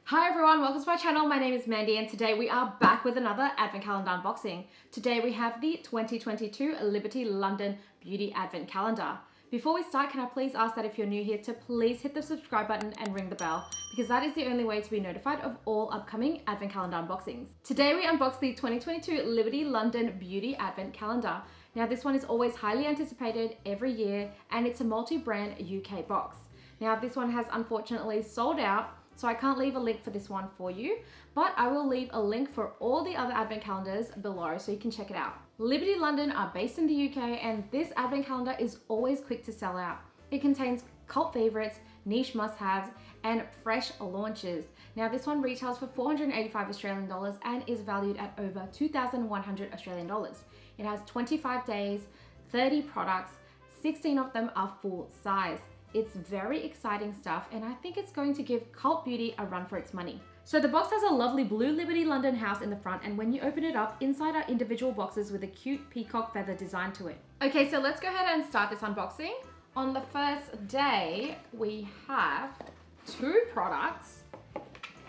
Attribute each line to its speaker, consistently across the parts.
Speaker 1: Hi everyone, welcome to my channel. My name is Mandy and today we are back with another Advent Calendar unboxing. Today we have the 2022 Liberty London Beauty Advent Calendar. Before we start, can I please ask that if you're new here to please hit the subscribe button and ring the bell, because that is the only way to be notified of all upcoming Advent Calendar unboxings. Today we unbox the 2022 Liberty London Beauty Advent Calendar. Now this one is always highly anticipated every year and it's a multi-brand UK box. Now this one has unfortunately sold out, so I can't leave a link for this one for you, but I will leave a link for all the other advent calendars below so you can check it out. Liberty London are based in the UK and this advent calendar is always quick to sell out. It contains cult favorites, niche must-haves, and fresh launches. Now this one retails for 485 Australian dollars and is valued at over 2,100 Australian dollars. It has 25 days, 30 products, 16 of them are full size. It's very exciting stuff and I think it's going to give cult beauty a run for its money. So the box has a lovely blue Liberty London house in the front, and when you open it up, inside are individual boxes with a cute peacock feather design to it. Okay, so let's go ahead and start this unboxing. On the first day, we have 2 products.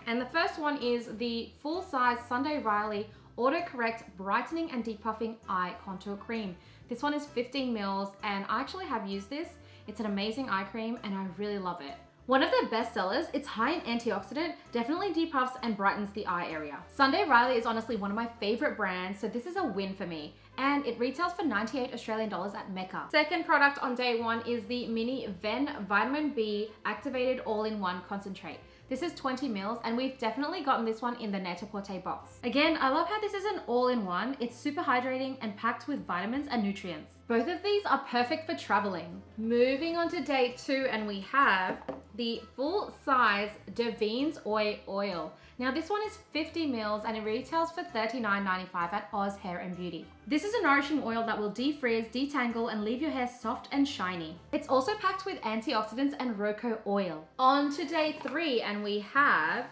Speaker 1: And the first one is the full-size Sunday Riley Autocorrect Brightening and Depuffing Eye Contour Cream. This one is 15 mils and I actually have used this. It's an amazing eye cream and I really love it. One of their best sellers, it's high in antioxidant, definitely depuffs and brightens the eye area. Sunday Riley is honestly one of my favorite brands, so this is a win for me. And it retails for 98 Australian dollars at Mecca. Second product on day 1 is the Mini Ven Vitamin B Activated All-in-One Concentrate. This is 20 mils and we've definitely gotten this one in the Net-a-Porter box. Again, I love how this is an all-in-one. It's super hydrating and packed with vitamins and nutrients. Both of these are perfect for traveling. Moving on to day 2, and we have the full-size Davines Oil. Now this one is 50 mils and it retails for $39.95 at Oz Hair and Beauty. This is a nourishing oil that will defrizz, detangle and leave your hair soft and shiny. It's also packed with antioxidants and Roko oil. On to day 3, and we have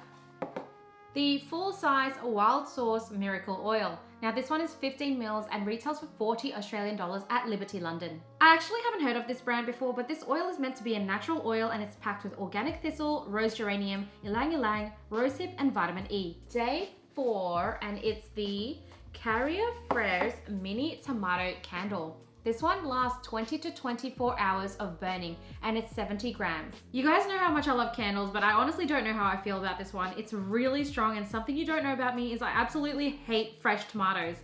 Speaker 1: the full-size Wild Source Miracle Oil. Now this one is 15 mils and retails for 40 Australian dollars at Liberty London. I actually haven't heard of this brand before, but this oil is meant to be a natural oil and it's packed with organic thistle, rose geranium, ylang ylang, rosehip and vitamin E. Day 4, and it's the Carrier Frères Mini Tomato Candle. This one lasts 20 to 24 hours of burning and it's 70 grams. You guys know how much I love candles, but I honestly don't know how I feel about this one. It's really strong, and something you don't know about me is I absolutely hate fresh tomatoes.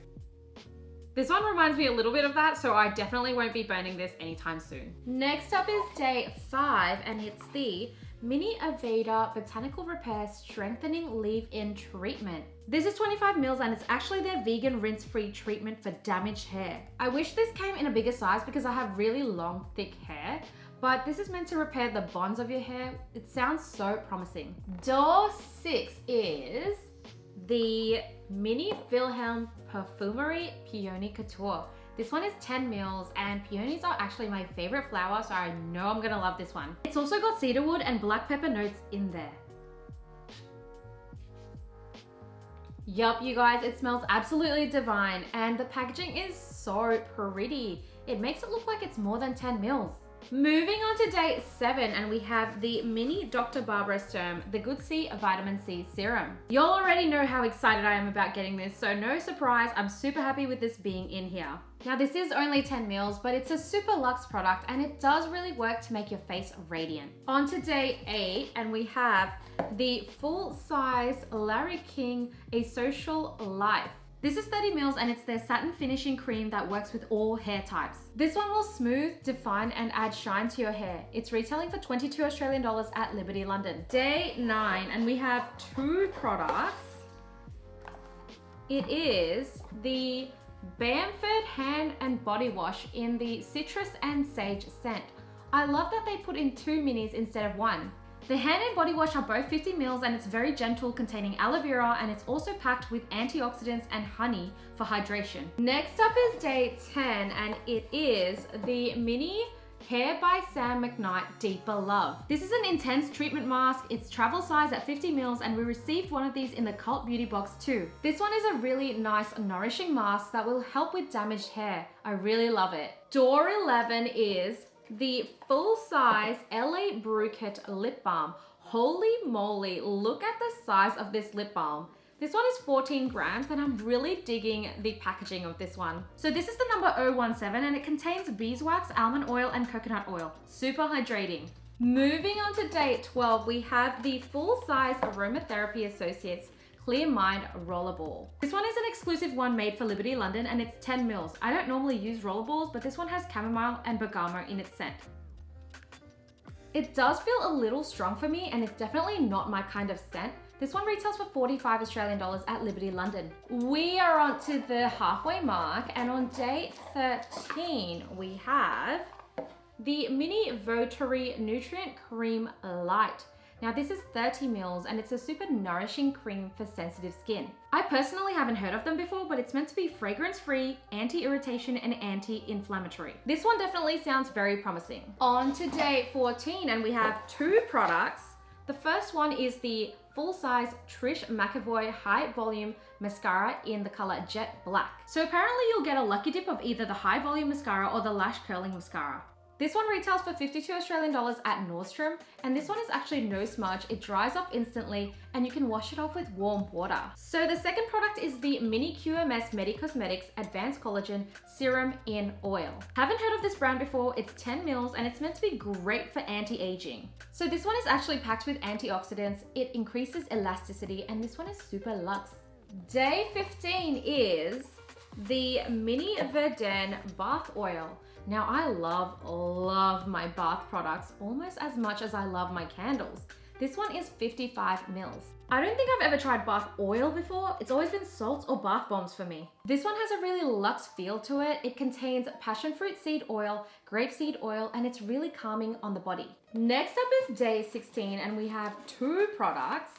Speaker 1: This one reminds me a little bit of that, so I definitely won't be burning this anytime soon. Next up is day 5, and it's the Mini Aveda Botanical Repair Strengthening Leave-In Treatment. This is 25 mils and it's actually their vegan rinse-free treatment for damaged hair. I wish this came in a bigger size because I have really long, thick hair, but this is meant to repair the bonds of your hair. It sounds so promising. Door 6 is the Mini Wilhelm Perfumery Peony Couture. This one is 10 mils and peonies are actually my favorite flower, so I know I'm gonna love this one. It's also got cedarwood and black pepper notes in there. Yup, you guys, it smells absolutely divine and the packaging is so pretty. It makes it look like it's more than 10 mils. Moving on to day 7, and we have the Mini Dr. Barbara Sturm The Good C Vitamin C Serum. Y'all already know how excited I am about getting this, so no surprise, I'm super happy with this being in here. Now this is only 10 mils, but it's a super luxe product and it does really work to make your face radiant. On to day 8, and we have the full-size Larry King A Social Life. This is 30 mils and it's their satin finishing cream that works with all hair types. This one will smooth, define and add shine to your hair. It's retailing for 22 Australian dollars at Liberty London. Day 9, and we have 2 products. It is the Bamford Hand and Body Wash in the Citrus and Sage scent. I love that they put in 2 minis instead of 1. The hand and body wash are both 50 mils and it's very gentle, containing aloe vera, and it's also packed with antioxidants and honey for hydration. Next up is day 10, and it is the Mini Hair by Sam McKnight Deeper Love. This is an intense treatment mask. It's travel size at 50 mils and we received one of these in the Cult Beauty box too. This one is a really nice, nourishing mask that will help with damaged hair. I really love it. Door 11 is the full-size LA Bruket lip balm. Holy moly, look at the size of this lip balm. This one is 14 grams and I'm really digging the packaging of this one. So this is the number 017 and it contains beeswax, almond oil, and coconut oil. Super hydrating. Moving on to day 12, we have the full-size Aromatherapy Associates Clear Mind Rollerball. This one is an exclusive one made for Liberty London and it's 10 mils. I don't normally use rollerballs, but this one has chamomile and bergamot in its scent. It does feel a little strong for me and it's definitely not my kind of scent. This one retails for 45 Australian dollars at Liberty London. We are on to the halfway mark and on day 13 we have the Mini Votary Nutrient Cream Light. Now this is 30 mils and it's a super nourishing cream for sensitive skin. I personally haven't heard of them before, but it's meant to be fragrance-free, anti-irritation, and anti-inflammatory. This one definitely sounds very promising. On to day 14 and we have two products. The first one is the full-size Trish McEvoy High Volume Mascara in the color Jet Black. So apparently you'll get a lucky dip of either the High Volume Mascara or the Lash Curling Mascara. This one retails for 52 Australian dollars at Nordstrom, and this one is actually no smudge. It dries off instantly and you can wash it off with warm water. So the second product is the Mini QMS Medicosmetics Advanced Collagen Serum in Oil. Haven't heard of this brand before. It's 10 mils and it's meant to be great for anti-aging. So this one is actually packed with antioxidants. It increases elasticity and this one is super luxe. Day 15 is the Mini Verdun Bath Oil. Now I love my bath products almost as much as I love my candles. This one is 55 mils. I don't think I've ever tried bath oil before. It's always been salts or bath bombs for me. This one has a really luxe feel to it. It contains passion fruit seed oil, grapeseed oil, and it's really calming on the body. Next up is day 16 and we have two products.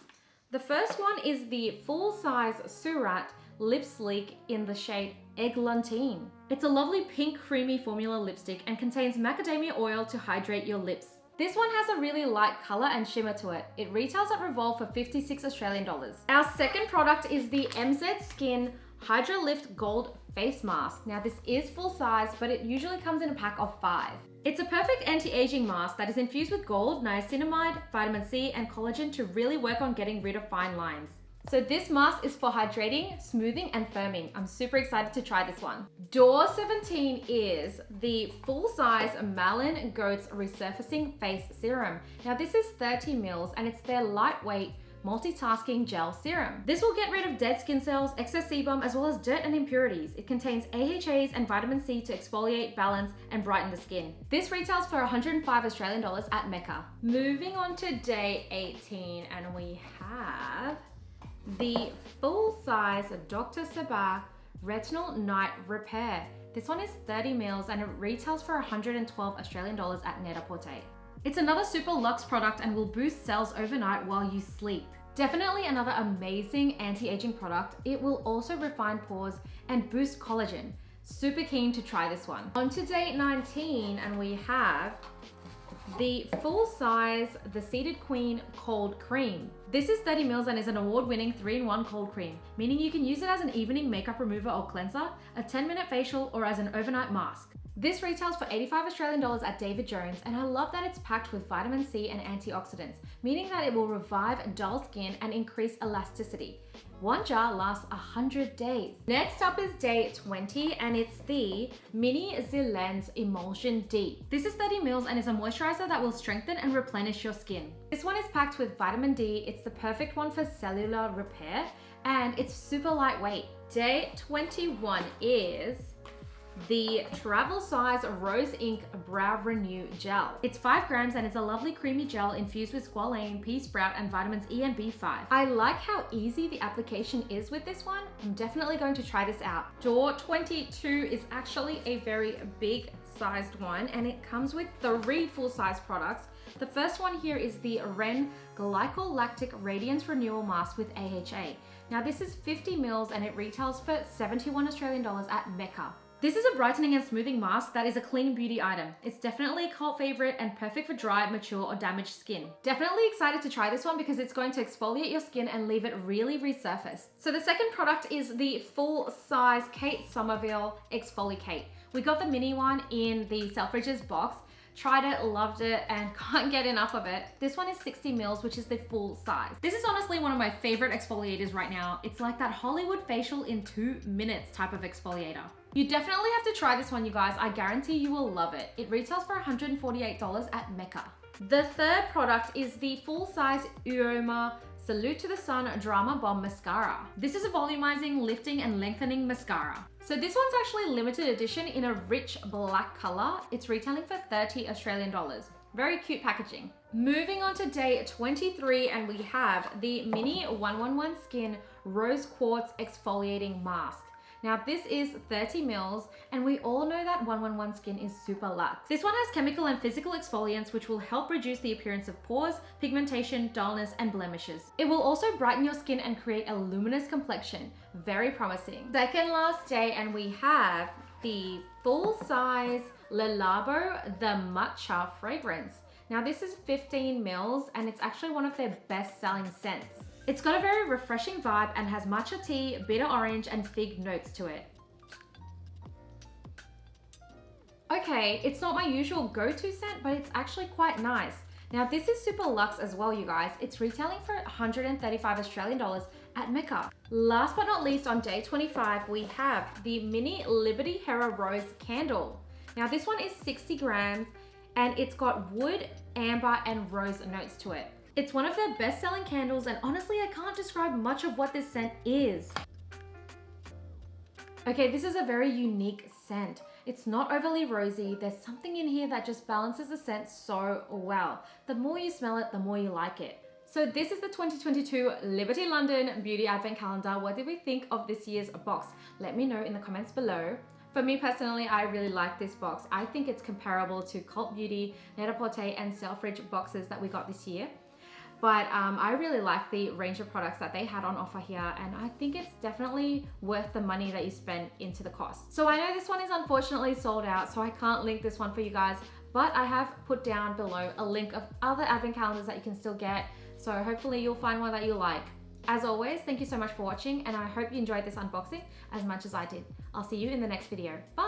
Speaker 1: The first one is the full-size Surat Lip Sleek in the shade Eglantine. It's a lovely pink creamy formula lipstick and contains macadamia oil to hydrate your lips. This one has a really light color and shimmer to it. It retails at Revolve for 56 Australian dollars. Our second product is the MZ Skin Hydra Lift Gold Face Mask. Now this is full size, but it usually comes in a pack of 5. It's a perfect anti-aging mask that is infused with gold, niacinamide, vitamin C, and collagen to really work on getting rid of fine lines. So this mask is for hydrating, smoothing, and firming. I'm super excited to try this one. Door 17 is the full-size Malin Goats Resurfacing Face Serum. Now this is 30 mils and it's their lightweight multitasking gel serum. This will get rid of dead skin cells, excess sebum, as well as dirt and impurities. It contains AHAs and vitamin C to exfoliate, balance, and brighten the skin. This retails for 105 Australian dollars at Mecca. Moving on to day 18 and we have the full-size Dr. Sabah Retinol Night Repair. This one is 30 mils and it retails for 112 Australian dollars at Net-a-Porter. It's another super luxe product and will boost cells overnight while you sleep. Definitely another amazing anti-aging product. It will also refine pores and boost collagen. Super keen to try this one. On to day 19 and we have the full-size The Seated Queen Cold Cream. This is 30 mils and is an award-winning 3-in-1 cold cream, meaning you can use it as an evening makeup remover or cleanser, a 10-minute facial, or as an overnight mask. This retails for 85 Australian dollars at David Jones, and I love that it's packed with vitamin C and antioxidants, meaning that it will revive dull skin and increase elasticity. One jar lasts 100 days. Next up is day 20 and it's the Mini Zilens Emulsion D. This is 30 mils and is a moisturizer that will strengthen and replenish your skin. This one is packed with vitamin D. It's the perfect one for cellular repair and it's super lightweight. Day 21 is the travel size Rose Ink Brow Renew Gel. It's 5 grams and it's a lovely creamy gel infused with squalane, pea sprout, and vitamins E and B5. I like how easy the application is with this one. I'm definitely going to try this out. Door 22 is actually a very big sized one and it comes with 3 full-size products. The first one here is the Ren Glycolactic Radiance Renewal Mask with AHA. Now this is 50 mils and it retails for 71 Australian dollars at Mecca. This is a brightening and smoothing mask that is a clean beauty item. It's definitely a cult favorite and perfect for dry, mature, or damaged skin. Definitely excited to try this one because it's going to exfoliate your skin and leave it really resurfaced. So the second product is the full-size Kate Somerville Exfoliate. We got the mini one in the Selfridges box. Tried it, loved it, and can't get enough of it. This one is 60 mils, which is the full size. This is honestly one of my favorite exfoliators right now. It's like that Hollywood facial in 2 minutes type of exfoliator. You definitely have to try this one, you guys. I guarantee you will love it. It retails for $148 at Mecca. The third product is the full-size Uoma Salute to the Sun Drama Bomb Mascara. This is a volumizing, lifting, and lengthening mascara. So this one's actually limited edition in a rich black color. It's retailing for 30 Australian dollars. Very cute packaging. Moving on to day 23, and we have the Mini 111 Skin Rose Quartz Exfoliating Mask. Now this is 30 mils, and we all know that 111 Skin is super luxe. This one has chemical and physical exfoliants which will help reduce the appearance of pores, pigmentation, dullness, and blemishes. It will also brighten your skin and create a luminous complexion. Very promising. Second last day, and we have the full-size Le Labo The Matcha fragrance. Now this is 15 mils, and it's actually one of their best-selling scents. It's got a very refreshing vibe and has matcha tea, bitter orange, and fig notes to it. Okay, it's not my usual go-to scent, but it's actually quite nice. Now this is super luxe as well, you guys. It's retailing for 135 Australian dollars at Mecca. Last but not least, on day 25, we have the Mini Liberty Hera Rose Candle. Now this one is 60 grams, and it's got wood, amber, and rose notes to it. It's one of their best-selling candles, and honestly, I can't describe much of what this scent is. Okay, this is a very unique scent. It's not overly rosy. There's something in here that just balances the scent so well. The more you smell it, the more you like it. So this is the 2022 Liberty London Beauty Advent Calendar. What did we think of this year's box? Let me know in the comments below. For me personally, I really like this box. I think it's comparable to Cult Beauty, Net-a-Porter, and Selfridge boxes that we got this year. But I really like the range of products that they had on offer here, and I think it's definitely worth the money that you spend into the cost. So I know this one is unfortunately sold out, so I can't link this one for you guys, but I have put down below a link of other advent calendars that you can still get, so hopefully you'll find one that you like. As always, thank you so much for watching, and I hope you enjoyed this unboxing as much as I did. I'll see you in the next video. Bye!